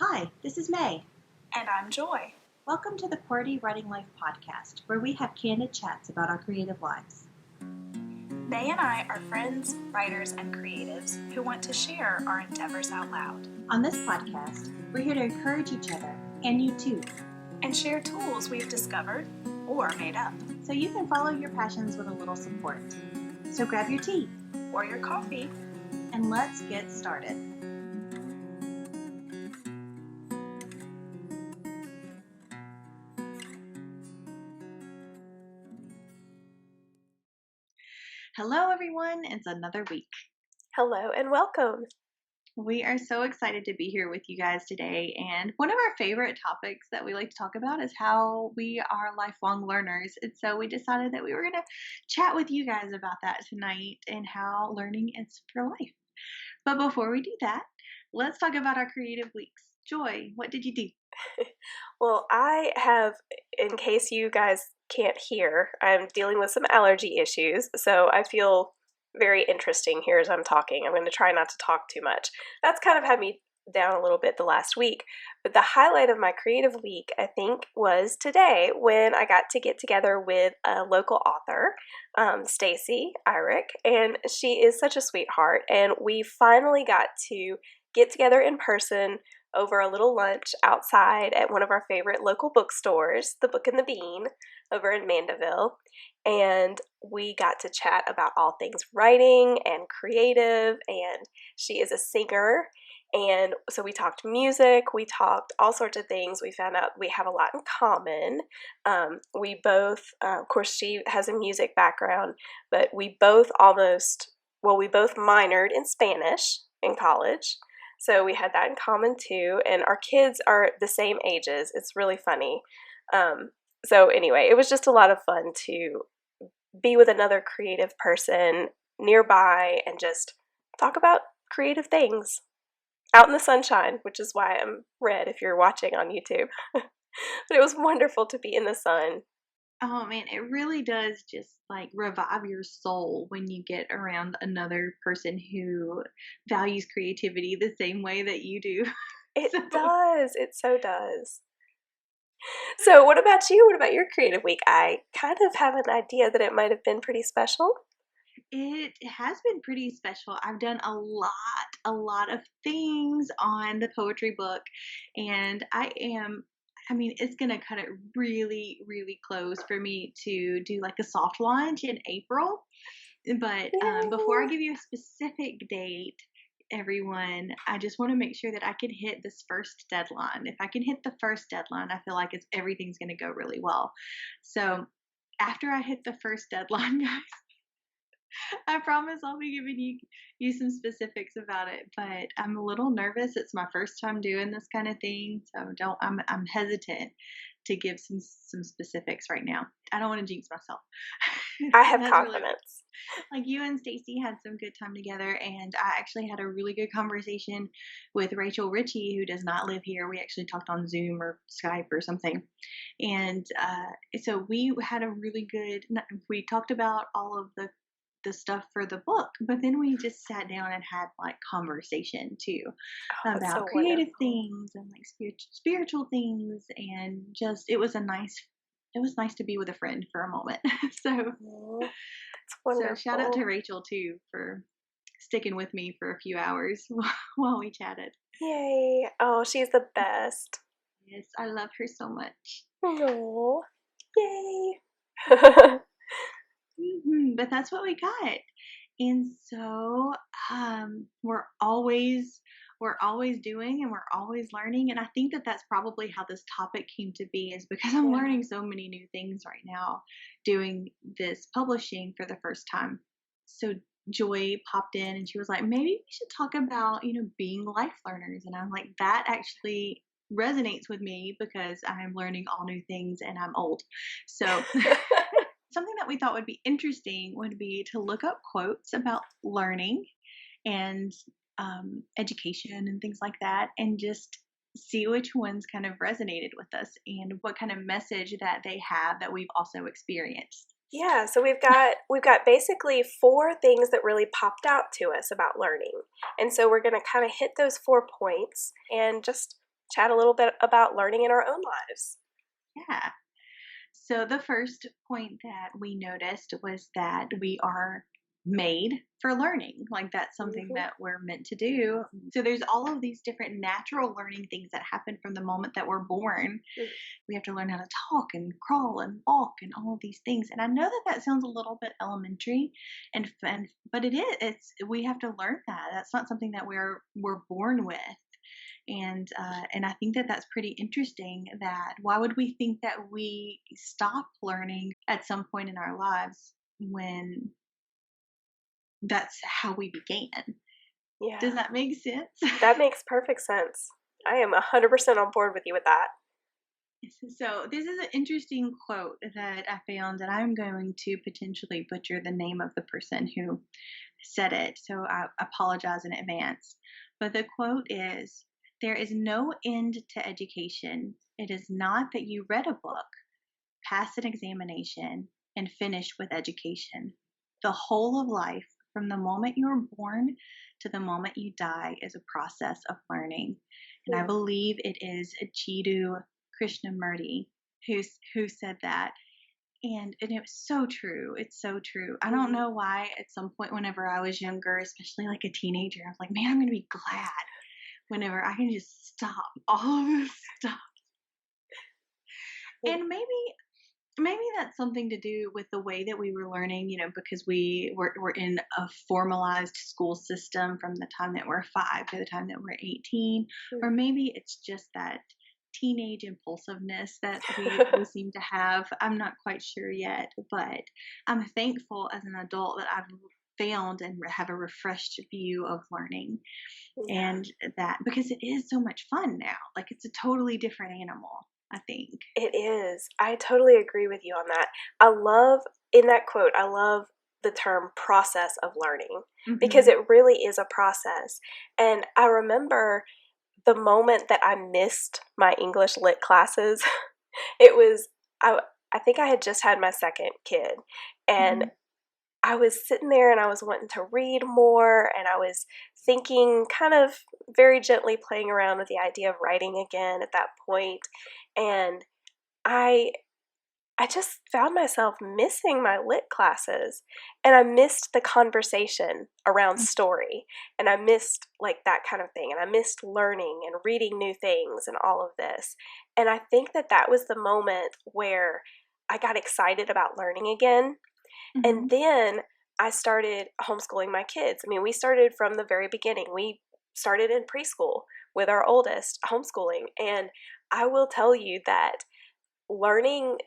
Hi, this is May. And I'm Joy. Welcome to the QWERTY Writing Life podcast, where we have candid chats about our creative lives. May and I are friends, writers, and creatives who want to share our endeavors out loud. On this podcast, we're here to encourage each other, and you too, and share tools we've discovered or made up. So you can follow your passions with a little support. So grab your tea or your coffee, and let's get started. Hello everyone, it's another week. Hello and welcome. We are so excited to be here with you guys today, and one of our favorite topics that we like to talk about is how we are lifelong learners, and so we decided that we were going to chat with you guys about that tonight and how learning is for life. But before we do that, let's talk about our creative weeks. Joy, what did you do? Well, I have, in case you guys can't hear, I'm dealing with some allergy issues, so I feel very interesting here as I'm talking. I'm going to try not to talk too much. That's kind of had me down a little bit the last week, but the highlight of my creative week, I think, was today when I got to get together with a local author, Stacy Irick, and she is such a sweetheart, and we finally got to get together in person over a little lunch outside at one of our favorite local bookstores, the Book and the Bean, over in Mandeville, and we got to chat about all things writing and creative, and she is a singer, and so we talked music, we talked all sorts of things. We found out we have a lot in common. We both, of course she has a music background, but we both minored in Spanish in college. So we had that in common too, and our kids are the same ages. It's really funny. So anyway, it was just a lot of fun to be with another creative person nearby and just talk about creative things out in the sunshine, which is why I'm red if you're watching on YouTube. But it was wonderful to be in the sun. Oh man, it really does just like revive your soul when you get around another person who values creativity the same way that you do. It does. It so does. So what about you? What about your creative week? I kind of have an idea that it might have been pretty special. It has been pretty special. I've done a lot of things on the poetry book, and it's going to cut it really, really close for me to do like a soft launch in April. But before I give you a specific date, everyone, I just want to make sure that I can hit this first deadline. If I can hit the first deadline, I feel like everything's going to go really well. So after I hit the first deadline, guys, I promise I'll be giving you some specifics about it, but I'm a little nervous. It's my first time doing this kind of thing, so I'm hesitant to give some specifics right now. I don't want to jinx myself. I have confidence. Really, like you and Stacy had some good time together, and I actually had a really good conversation with Rachel Ritchie, who does not live here. We actually talked on Zoom or Skype or something, and so we had a really good. We talked about all of the stuff for the book, but then we just sat down and had like conversation too about so creative things and like spiritual things, and just it was nice to be with a friend for a moment. So shout out to Rachel too for sticking with me for a few hours while we chatted. Yay. Oh, she's the best. Yes, I love her so much. Oh, yay. But that's what we got, and so we're always doing, and we're always learning, and I think that that's probably how this topic came to be, is because I'm learning so many new things right now doing this publishing for the first time. So Joy popped in and she was like, maybe we should talk about being life learners, and I'm like, that actually resonates with me because I'm learning all new things and I'm old. So something that we thought would be interesting would be to look up quotes about learning and education and things like that, and just see which ones kind of resonated with us and what kind of message that they have that we've also experienced. Yeah, so we've got basically 4 things that really popped out to us about learning. And so we're going to kind of hit those 4 points and just chat a little bit about learning in our own lives. Yeah. So the first point that we noticed was that we are made for learning. Like that's something Hmm. that we're meant to do. So there's all of these different natural learning things that happen from the moment that we're born. We have to learn how to talk and crawl and walk and all of these things. And I know that that sounds a little bit elementary and fun, but it is. It's we have to learn that. That's not something that we're born with. And I think that that's pretty interesting. That why would we think that we stop learning at some point in our lives when that's how we began? Does Yeah, that make sense? that makes perfect sense. I am 100% on board with you with that. So this is an interesting quote that I found, and I'm going to potentially butcher the name of the person who said it, so I apologize in advance. But the quote is, "There is no end to education. It is not that you read a book, pass an examination, and finish with education. The whole of life, from the moment you are born to the moment you die, is a process of learning." And I Yeah. believe it is Jiddu Krishnamurti who said that. And it was so true. It's so true. I don't Mhm. know why at some point whenever I was younger, especially like a teenager, I was like, man, I'm gonna be glad whenever I can just stop all of this stuff. And maybe that's something to do with the way that we were learning, because we're in a formalized school system from the time that we're 5 to the time that we're 18. Or maybe it's just that teenage impulsiveness that we seem to have. I'm not quite sure yet, but I'm thankful as an adult that I've found and have a refreshed view of learning, Yeah, and that because it is so much fun now. Like it's a totally different animal, I think. it is. I totally agree with you on that. In that quote, I love the term process of learning because Hmm. it really is a process. And I remember the moment that I missed my English lit classes, it was, I think I had just had my second kid. And Hmm. I was sitting there and I was wanting to read more, and I was thinking, kind of very gently playing around with the idea of writing again at that point. And I I just found myself missing my lit classes, and I missed the conversation around story, and I missed like that kind of thing, and I missed learning and reading new things and all of this. And I think that that was the moment where I got excited about learning again. And Hmm. then I started homeschooling my kids. I mean, we started from the very beginning. We started in preschool with our oldest homeschooling. And I will tell you that learning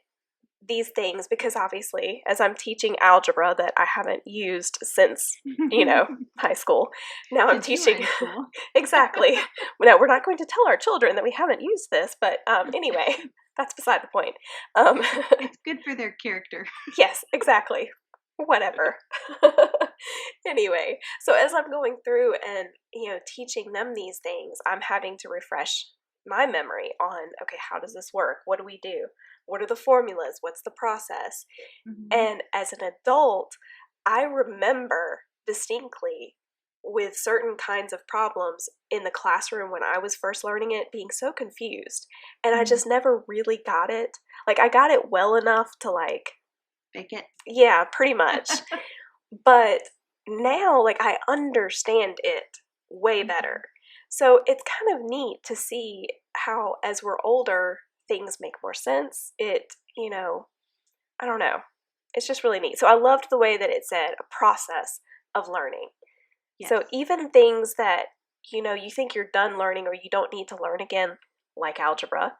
these things, because obviously, as I'm teaching algebra that I haven't used since, high school, now I'm Since you were teaching in school. exactly. No, we're not going to tell our children that we haven't used this, but anyway, that's beside the point. Um, It's good for their character. Yes, exactly. Whatever. Anyway, so as I'm going through and, teaching them these things, I'm having to refresh my memory on, okay, how does this work? What do we do? What are the formulas? What's the process? Mhm. And as an adult, I remember distinctly with certain kinds of problems in the classroom when I was first learning it being so confused. And I Mhm. just never really got it. Like, I got it well enough to, like, Fake it. yeah, pretty much. But now, like, I understand it way better. Mhm. So it's kind of neat to see how, as we're older, things make more sense. I don't know. It's just really neat. So I loved the way that it said a process of learning. So Yes. even things that, you think you're done learning or you don't need to learn again, like algebra,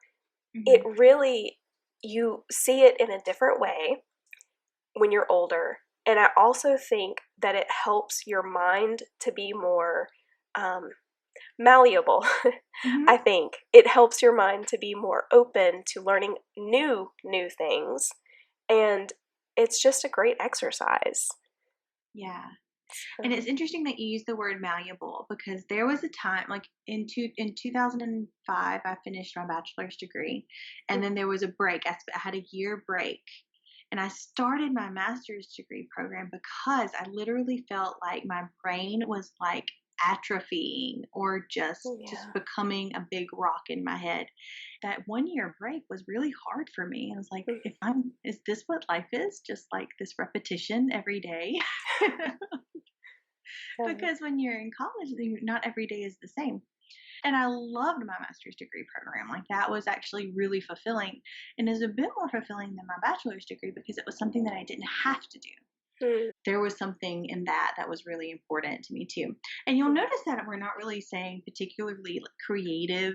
it Mhm. really, you see it in a different way when you're older. And I also think that it helps your mind to be more um, malleable. Mhm. I think it helps your mind to be more open to learning new things, and it's just a great exercise. Yeah. And it's So, interesting that you use the word malleable because there was a time like in 2005 I finished my bachelor's degree, and then there was a break. I had a year break, and I started my master's degree program because I literally felt like my brain was like atrophying or just Yeah. becoming a big rock in my head. That 1 year break was really hard for me. I was like, Mm. is this what life is? Just like this repetition every day? Yeah. Because when you're in college, not every day is the same. And I loved my master's degree program. Like that was actually really fulfilling and is a bit more fulfilling than my bachelor's degree because it was something that I didn't have to do. Mm. There was something in that was really important to me too. And you'll Yeah. notice that we're not really saying particularly like creative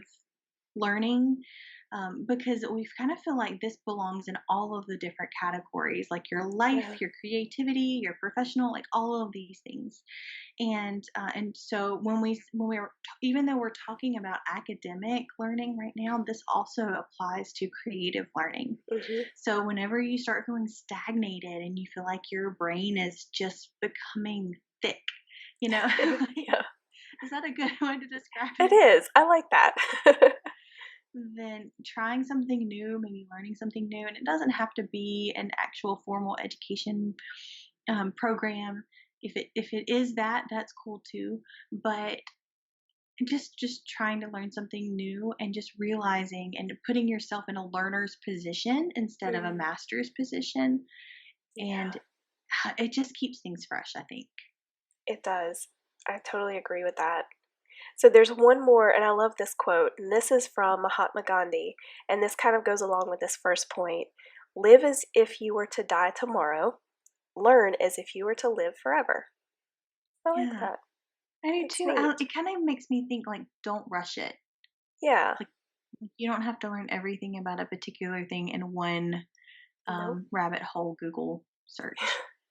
learning, because we kind of feel like this belongs in all of the different categories, like your life, Yeah. your creativity, your professional, like all of these things. And so when we were even though we're talking about academic learning right now, this also applies to creative learning. Hmm. So whenever you start feeling stagnated and you feel like your brain is just becoming thick, you know, Yeah. is that a good way to describe It it? is. I like that. Then trying something new, maybe learning something new, and it doesn't have to be an actual formal education program. If it is that, that's cool too. But just trying to learn something new and just realizing and putting yourself in a learner's position instead of a Mm. master's position, Yeah, and it just keeps things fresh, I think. it does. I totally agree with that. So there's one more, and I love this quote, and this is from Mahatma Gandhi, and this kind of goes along with this first point. Live as if you were to die tomorrow, learn as if you were to live forever. I like Yeah, that. I do It's too. neat. It kind of makes me think like, don't rush it. Yeah. Like, you don't have to learn everything about a particular thing in one Nope. rabbit hole Google search.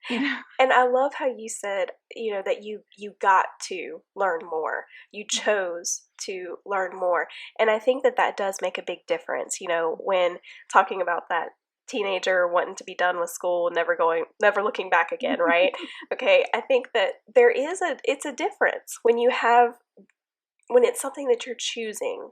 You know? And I love how you said, that you got to learn more. You chose to learn more. And I think that that does make a big difference, when talking about that teenager wanting to be done with school, never looking back again, right? Okay, I think that it's a difference when it's something that you're choosing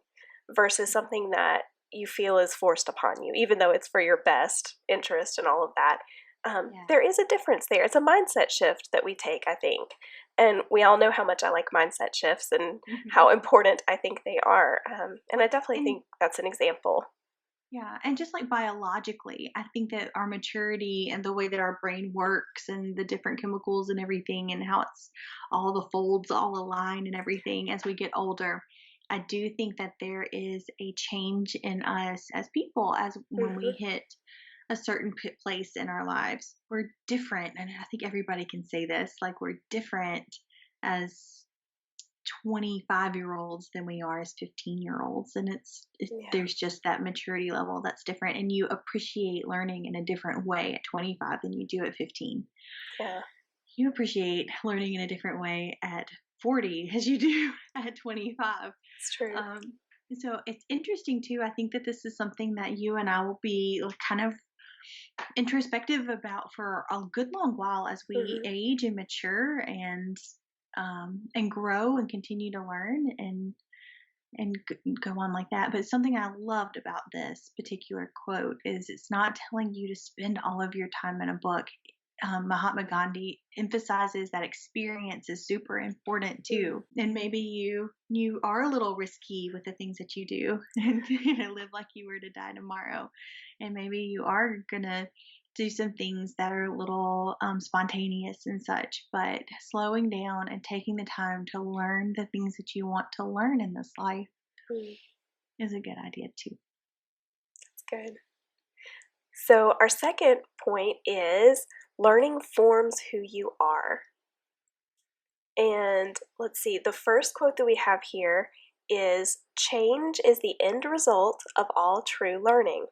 versus something that you feel is forced upon you, even though it's for your best interest and all of that. Yeah. There is a difference there. It's a mindset shift that we take, I think. And we all know how much I like mindset shifts and Mhm. how important I think they are. And I definitely And think that's an example. yeah, and just like biologically, I think that our maturity and the way that our brain works and the different chemicals and everything and how it's all the folds all align and everything as we get older, I do think that there is a change in us as people as when we Hmm. hit a certain place in our lives. We're different, and I think everybody can say this, like we're different as 25-year-olds than we are as 15-year-olds, and Yeah. there's just that maturity level that's different, and you appreciate learning in a different way at 25 than you do at 15. Yeah. You appreciate learning in a different way at 40 as you do at 25. It's true. um, so it's interesting too. I think that this is something that you and I will be kind of introspective about for a good long while as we Hmm. age and mature and grow and continue to learn and go on like that. But something I loved about this particular quote is it's not telling you to spend all of your time in a book. Mahatma Gandhi emphasizes that experience is super important Mm. too, and maybe you are a little risky with the things that you do, and live like you were to die tomorrow, and maybe you are gonna do some things that are a little spontaneous and such. But slowing down and taking the time to learn the things that you want to learn in this life Mm. is a good idea too. It's good. So, our second point is learning forms who you are. And let's see, the first quote that we have here is change is the end result of all true learning.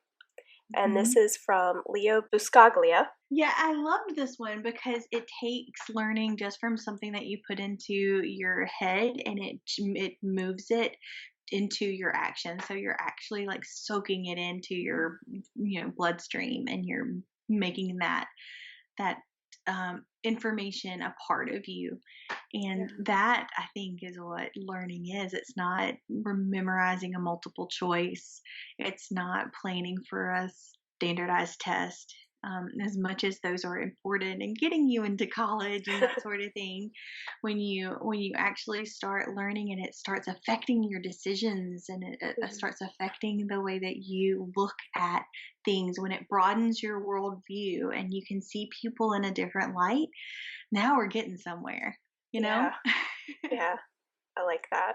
And this Mhm. is from Leo Buscaglia. Yeah, I loved this one because it takes learning just from something that you put into your head and it moves it into your action. So you're actually like soaking it into your bloodstream, and you're making that information a part of you. Yeah. And that, I think, is what learning is. It's not memorizing a multiple choice. It's not planning for a standardized test. as much as those are important and getting you into college and that sort of thing, when you actually start learning and it starts affecting your decisions and it Mhm. starts affecting the way that you look at things, when it broadens your worldview and you can see people in a different light, now we're getting somewhere, you know? Yeah. Yeah. I like that.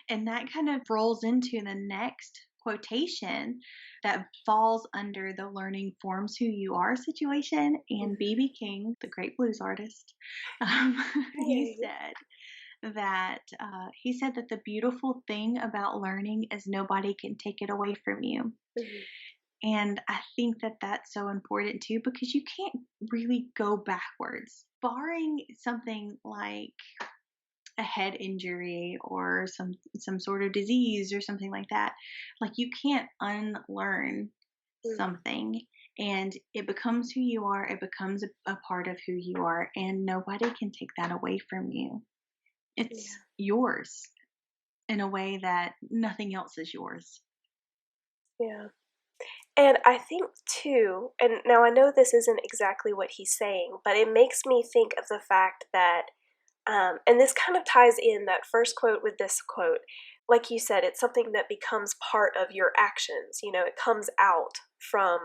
And that kind of rolls into the next quotation that falls under the learning forms who you are situation. And Mhm. B.B. King, the great blues artist, um, he Yay. said that the beautiful thing about learning is nobody can take it away from you. Mhm. And I think that that's so important too because you can't really go backwards, barring something like a head injury or some sort of disease or something like that. Like you can't unlearn Mm. something and it becomes who you are, it becomes a part of who you are, and nobody can take that away from you. It's Yeah. yours in a way that nothing else is yours. Yeah. And I think too, and now I know this isn't exactly what he's saying, but it makes me think of the fact that, and this kind of ties in that first quote with this quote. Like you said, it's something that becomes part of your actions. It comes out from,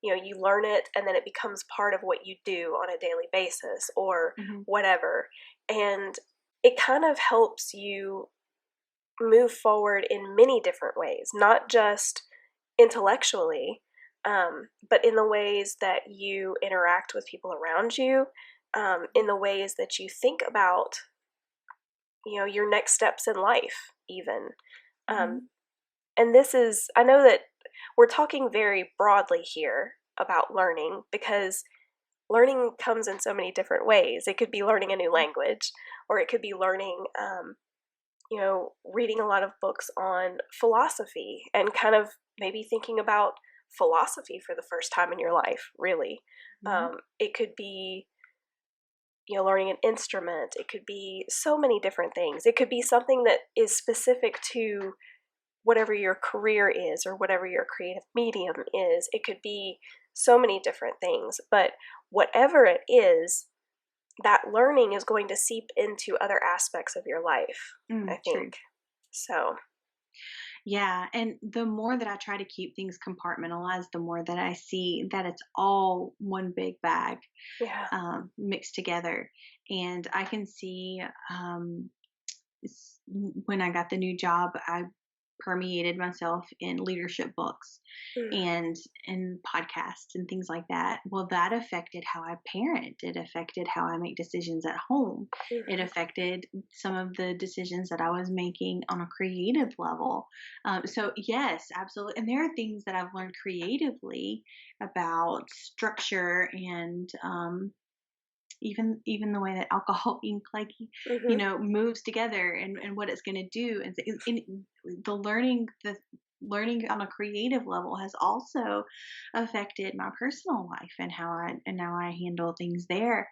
you learn it and then it becomes part of what you do on a daily basis or Hmm. whatever. And it kind of helps you move forward in many different ways, not just intellectually, but in the ways that you interact with people around you, in the ways that you think about, your next steps in life, even. Um, Hmm. and this is, I know that we're talking very broadly here about learning because learning comes in so many different ways. It could be learning a new language, or it could be learning, reading a lot of books on philosophy and kind of maybe thinking about philosophy for the first time in your life, really. Hmm. It could be, learning an instrument. It could be so many different things. It could be something that is specific to whatever your career is or whatever your creative medium is. It could be so many different things. But whatever it is, that learning is going to seep into other aspects of your life, I think. True. So, Yeah, and the more that I try to keep things compartmentalized, the more that I see that it's all one big bag, yeah. mixed together. And I can see when I got the new job, I permeated myself in leadership books Mm, and podcasts and things like that. Well, that affected how I parent. It affected how I make decisions at home. It mhm, affected some of the decisions that I was making on a creative level. So yes, absolutely. And there are things that I've learned creatively about structure and even the way that alcohol ink like mhm, moves together and what it's going to do and the learning on a creative level has also affected my personal life and how I handle things there.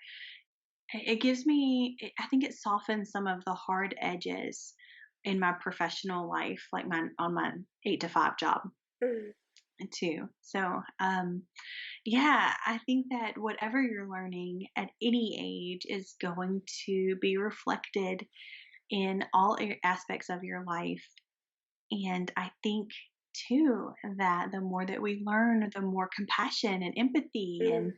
It gives me I think it softens some of the hard edges in my professional life, like my 8 to 5 job mhm, too. So yeah, I think that whatever you're learning at any age is going to be reflected in all aspects of your life. And I think too that the more that we learn, the more compassion and empathy mm,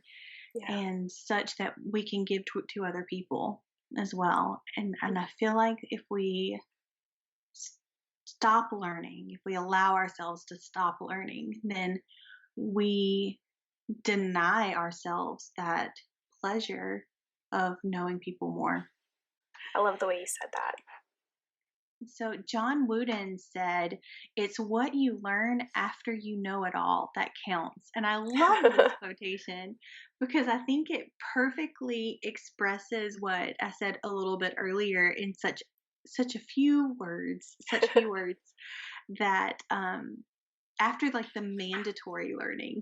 yeah, and such that we can give to other people as well. And mm, I feel like if we s- stop learning, if we allow ourselves to stop learning, then we deny ourselves that pleasure of knowing people more. I love the way you said that. So, John Wooden said, "It's what you learn after you know it all that counts." And I love this quotation because I think it perfectly expresses what I said a little bit earlier in such few words that after like the mandatory learning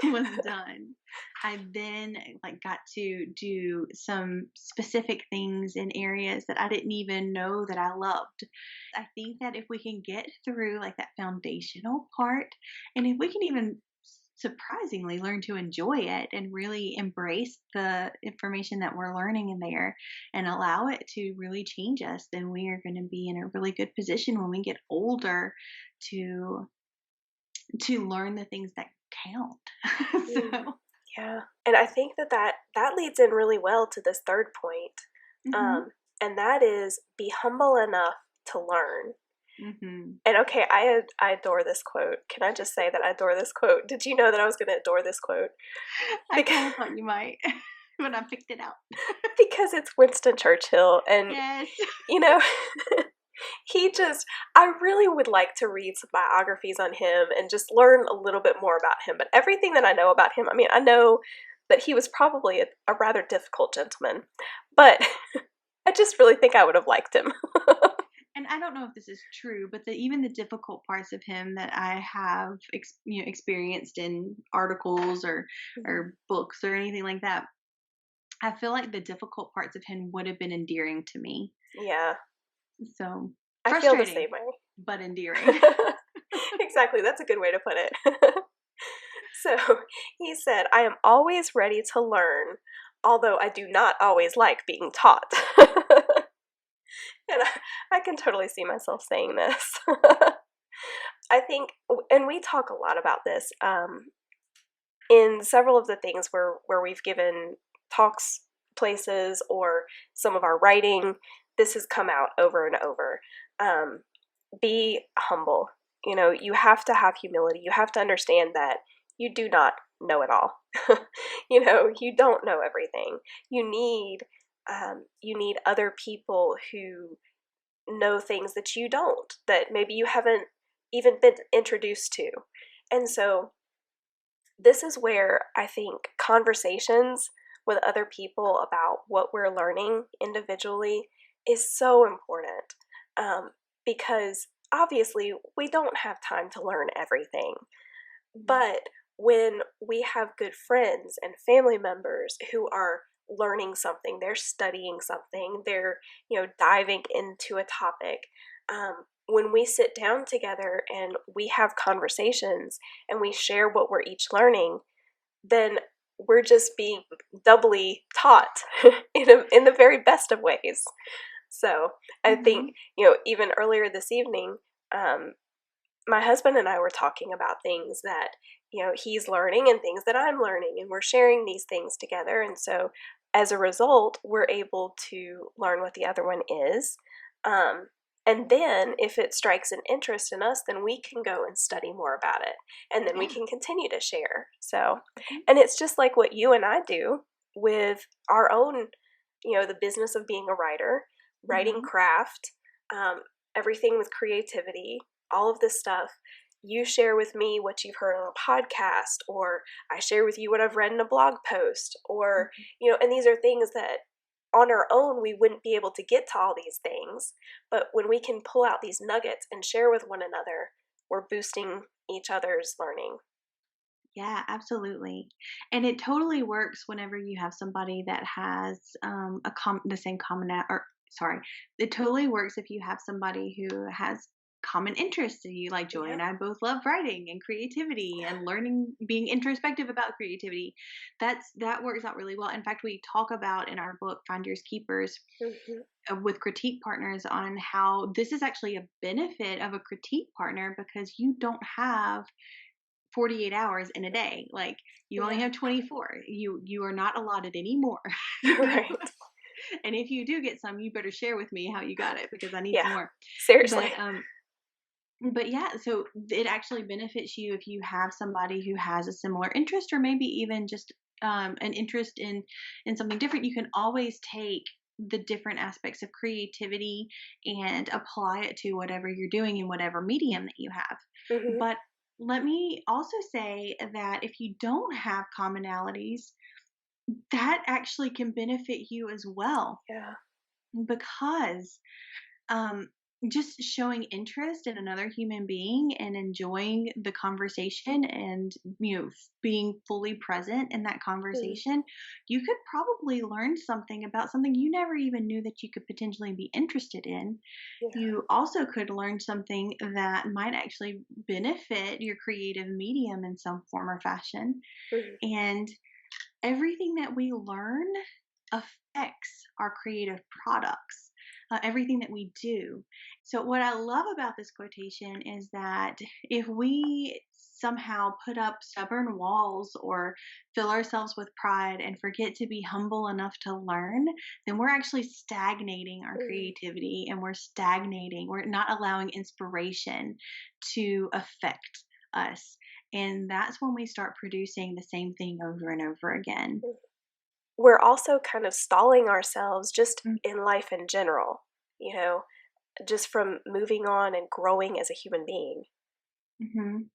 was done, I then like got to do some specific things in areas that I didn't even know that I loved. I think that if we can get through like that foundational part, and if we can even surprisingly learn to enjoy it and really embrace the information that we're learning in there and allow it to really change us, then we are going to be in a really good position when we get older to learn the things that count. Mm, So, yeah. And I think that leads in really well to this third point. mhm, Um, and that is be humble enough to learn. mhm. And okay, I adore this quote. Can I just say that I adore this quote? Did you know that I was going to adore this quote? I Because kind of thought you might when I picked it out. because it's Winston Churchill, and Yes. you know, I really would like to read some biographies on him and just learn a little bit more about him. But everything that I know about him, I mean, I know that he was probably a rather difficult gentleman, but I just really think I would have liked him. And I don't know if this is true, but even the difficult parts of him that I have experienced in articles Mhm. or books or anything like that, I feel like the difficult parts of him would have been endearing to me. Yeah, So I feel the frustrating, same way. but endearing. Exactly, that's a good way to put it. So he said, I am always ready to learn, although I do not always like being taught. And I can totally see myself saying this. I think, and we talk a lot about this in several of the things where we've given talks, places, or some of our writing. This has come out over and over. Um, be humble. You know, you have to have humility. You have to understand that you do not know it all. You know, you don't know everything. You need other people who know things that you don't, that maybe you haven't even been introduced to. And so this is where I think conversations with other people about what we're learning individually is so important, because obviously we don't have time to learn everything. But when we have good friends and family members who are learning something, they're studying something, they're, diving into a topic, when we sit down together and we have conversations and we share what we're each learning, then we're just being doubly taught in the very best of ways. So I think, Mhm. even earlier this evening, um, my husband and I were talking about things that, he's learning and things that I'm learning, and we're sharing these things together. And so as a result, we're able to learn what the other one is. Um, and then if it strikes an interest in us, then we can go and study more about it. And then we Yeah. can continue to share. So, Mhm. and it's just like what you and I do with our own, the business of being a writer, writing Mhm. craft, um, everything with creativity, all of this stuff. You share with me what you've heard on a podcast, or I share with you what I've read in a blog post, or, Mhm. and these are things that on our own we wouldn't be able to get to all these things. But when we can pull out these nuggets and share with one another, we're boosting each other's learning. Yeah, absolutely. And it totally works whenever you have somebody that has the same or sorry, it totally works if you have somebody who has common interests to you. Like Joy Yeah. and I both love writing and creativity and learning, being introspective about creativity. That works out really well. In fact, we talk about in our book Finders Keepers Hmm. with critique partners on how this is actually a benefit of a critique partner because you don't have 48 hours in a day. Like you only Yeah. have 24. You are not allotted any more. Right. And if you do get some, you better share with me how you got it because I need Yeah. some more. Seriously. But yeah, so it actually benefits you if you have somebody who has a similar interest or maybe even just an interest in something different. You can always take the different aspects of creativity and apply it to whatever you're doing in whatever medium that you have. Hmm. But let me also say that if you don't have commonalities, that actually can benefit you as well Yeah. because just showing interest in another human being and enjoying the conversation and being fully present in that Mm. conversation, you could probably learn something about something you never even knew that you could potentially be interested in. Yeah. You also could learn something that might actually benefit your creative medium in some form or fashion. Mhm. And everything that we learn affects our creative products, everything that we do. So, what I love about this quotation is that if we somehow put up stubborn walls or fill ourselves with pride and forget to be humble enough to learn, then we're actually stagnating our Mm. creativity and we're stagnating. We're not allowing inspiration to affect us. And that's when we start producing the same thing over and over again. We're also kind of stalling ourselves just in life in general, you know, just from moving on and growing as a human being.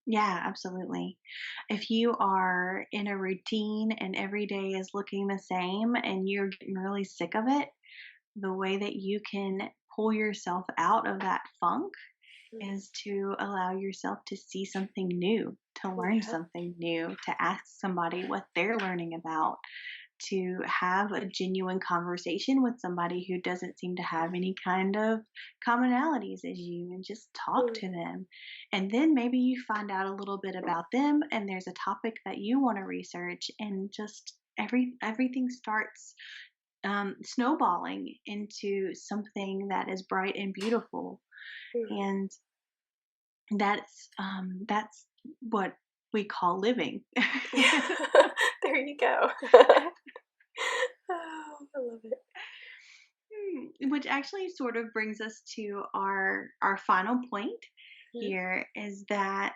Yeah, absolutely. If you are in a routine and every day is looking the same and you're getting really sick of it, the way that you can pull yourself out of that funk Mm. is to allow yourself to see something new, to learn Yeah. something new, to ask somebody what they're learning about, to have a genuine conversation with somebody who doesn't seem to have any kind of commonalities as you, and just talk Mm. to them. And then maybe you find out a little bit about them and there's a topic that you want to research, and just everything starts snowballing into something that is bright and beautiful. Mm. And that's what we call living. There you go. Oh, I love it. Which actually sort of brings us to our final point Mhm. here, is that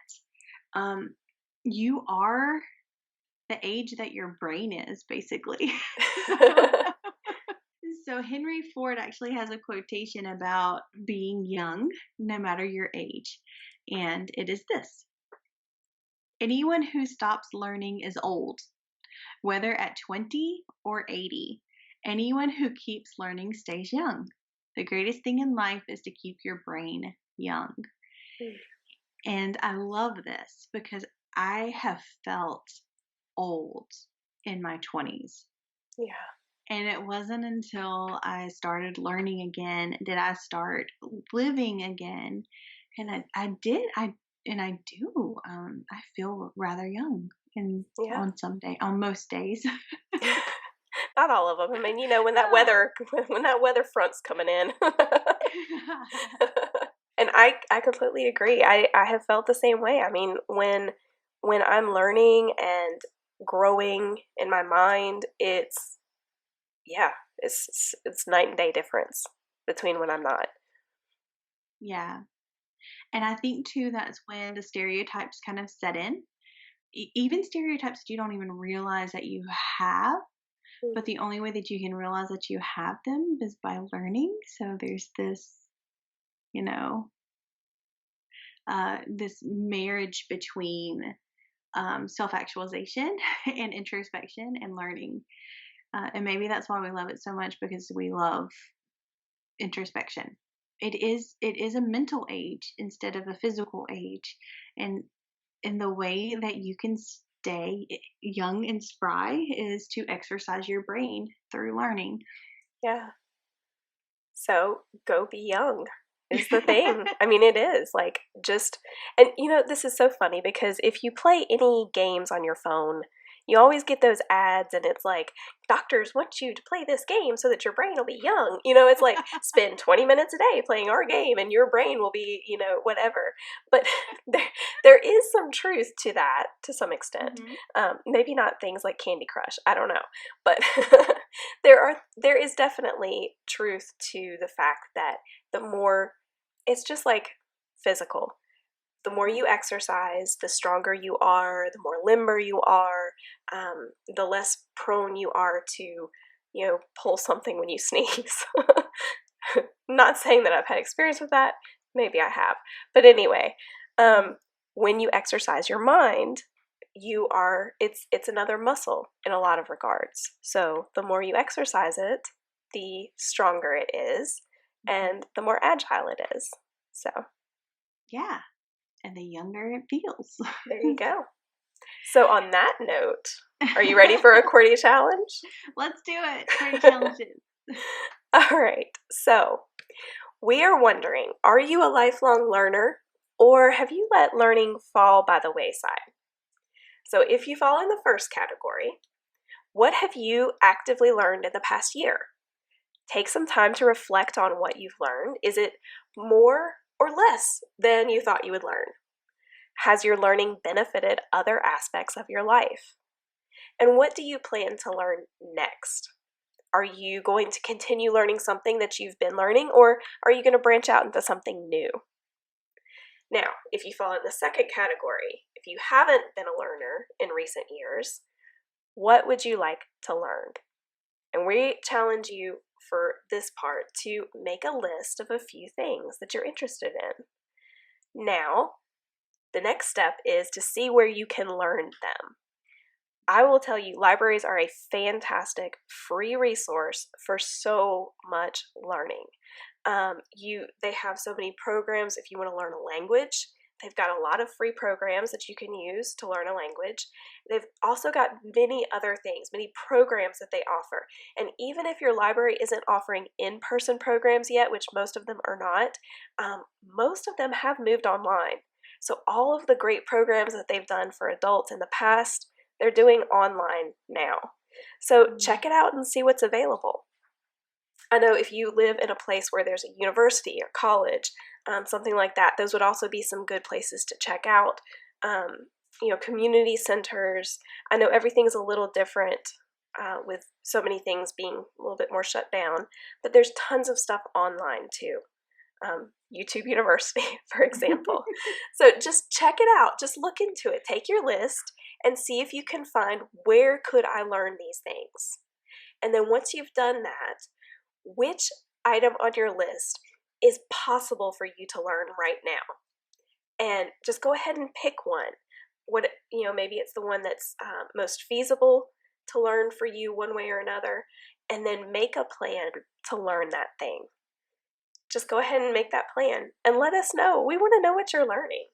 um, you are the age that your brain is, basically. So Henry Ford actually has a quotation about being young, no matter your age, and it is this: anyone who stops learning is old, whether at 20 or 80. Anyone who keeps learning stays young. The greatest thing in life is to keep your brain young. Mm. And I love this because I have felt old in my 20s. Yeah. And it wasn't until I started learning again did I start living again. And I do. I feel rather young, and Yeah. on most days. Not all of them. I mean, when that weather when that weather front's coming in. And I completely agree. I have felt the same way. I mean, when I'm learning and growing in my mind, yeah, it's night and day difference between when I'm not. Yeah. And I think too that's when the stereotypes kind of set in. Even stereotypes that you don't even realize that you have, Mm. but the only way that you can realize that you have them is by learning. So there's this, you know, this marriage between self actualization and introspection and learning. And maybe that's why we love it so much, because we love introspection. It is a mental age instead of a physical age, and the way that you can stay young and spry is to exercise your brain through learning. Yeah. So go be young is the thing. I mean, it is like just, and this is so funny because if you play any games on your phone, you always get those ads and it's like, doctors want you to play this game so that your brain will be young. It's like spend 20 minutes a day playing our game and your brain will be, whatever. But there is some truth to that to some extent. Hmm. Maybe not things like Candy Crush. I don't know. But there is definitely truth to the fact that the more, it's just like physical. The more you exercise, the stronger you are, the more limber you are, the less prone you are to, pull something when you sneeze. Not saying that I've had experience with that. Maybe I have. But anyway, um, when you exercise your mind, it's another muscle in a lot of regards. So the more you exercise it, the stronger it is, and the more agile it is. So, yeah. And the younger it feels. there you go. So on that note, are you ready for a QWERTY challenge? Let's do it. QWERTY challenges. All right. So we are wondering, are you a lifelong learner, or have you let learning fall by the wayside? So if you fall in the first category, what have you actively learned in the past year? Take some time to reflect on what you've learned. Is it more or less than you thought you would learn? Has your learning benefited other aspects of your life? And what do you plan to learn next? Are you going to continue learning something that you've been learning, or are you going to branch out into something new? Now, if you fall in the second category, if you haven't been a learner in recent years, what would you like to learn? And we challenge you for this part to make a list of a few things that you're interested in. Now, the next step is to see where you can learn them. I will tell you, libraries are a fantastic free resource for so much learning. They have so many programs. If you want to learn a language, they've got a lot of free programs that you can use to learn a language. They've also got many other things, many programs that they offer. And even if your library isn't offering in-person programs yet, which most of them are not, most of them have moved online. So all of the great programs that they've done for adults in the past, they're doing online now. So check it out and see what's available. I know if you live in a place where there's a university or college, something like that, those would also be some good places to check out. Community centers. I know everything's a little different with so many things being a little bit more shut down, but there's tons of stuff online too. YouTube University, for example. So just check it out. Just look into it. Take your list and see if you can find where could I learn these things. And then once you've done that, which item on your list is possible for you to learn right now? And just go ahead and pick one. Maybe it's the one that's most feasible to learn for you one way or another, and then make a plan to learn that thing. Just go ahead and make that plan and let us know. We want to know what you're learning.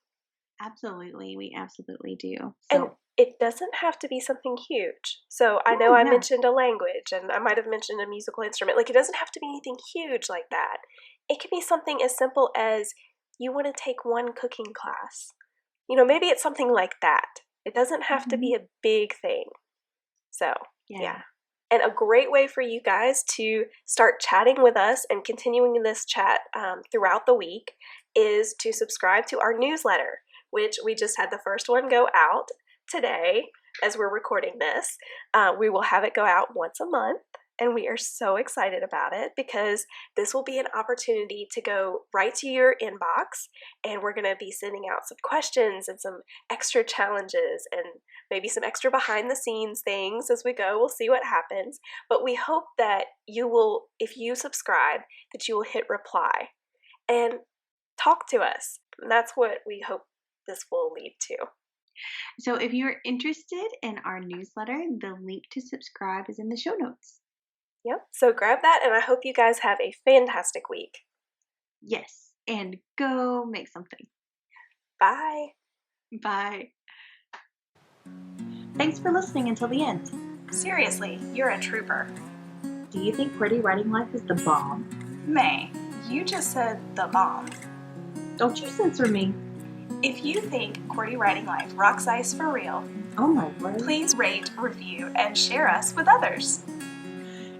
Absolutely. We absolutely do. And it doesn't have to be something huge. So I know I mentioned a language, and I might have mentioned a musical instrument. Like, it doesn't have to be anything huge like that. It can be something as simple as you want to take one cooking class. Maybe it's something like that. It doesn't have to be a big thing. So, yeah. And a great way for you guys to start chatting with us and continuing this chat throughout the week is to subscribe to our newsletter, which we just had the first one go out today as we're recording this. We will have it go out once a month, and we are so excited about it because this will be an opportunity to go right to your inbox, and we're going to be sending out some questions and some extra challenges and maybe some extra behind the scenes things as we go. We'll see what happens, but we hope that you will, if you subscribe, that you will hit reply and talk to us. And that's what we hope this will lead to. So if you're interested in our newsletter, the link to subscribe is in the show notes. Yep. So grab that, and I hope you guys have a fantastic week. Yes. And go make something. Bye. Bye. Thanks for listening until the end. Seriously, you're a trooper. Do you think QWERTY Writing Life is the bomb? May, you just said the bomb. Don't you censor me. If you think QWERTY Writing Life rocks ice for real, oh my word, please rate, review, and share us with others.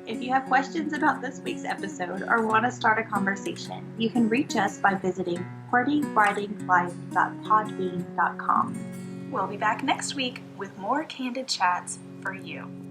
If you have questions about this week's episode or want to start a conversation, you can reach us by visiting QWERTYWritingLife.podbean.com. We'll be back next week with more candid chats for you.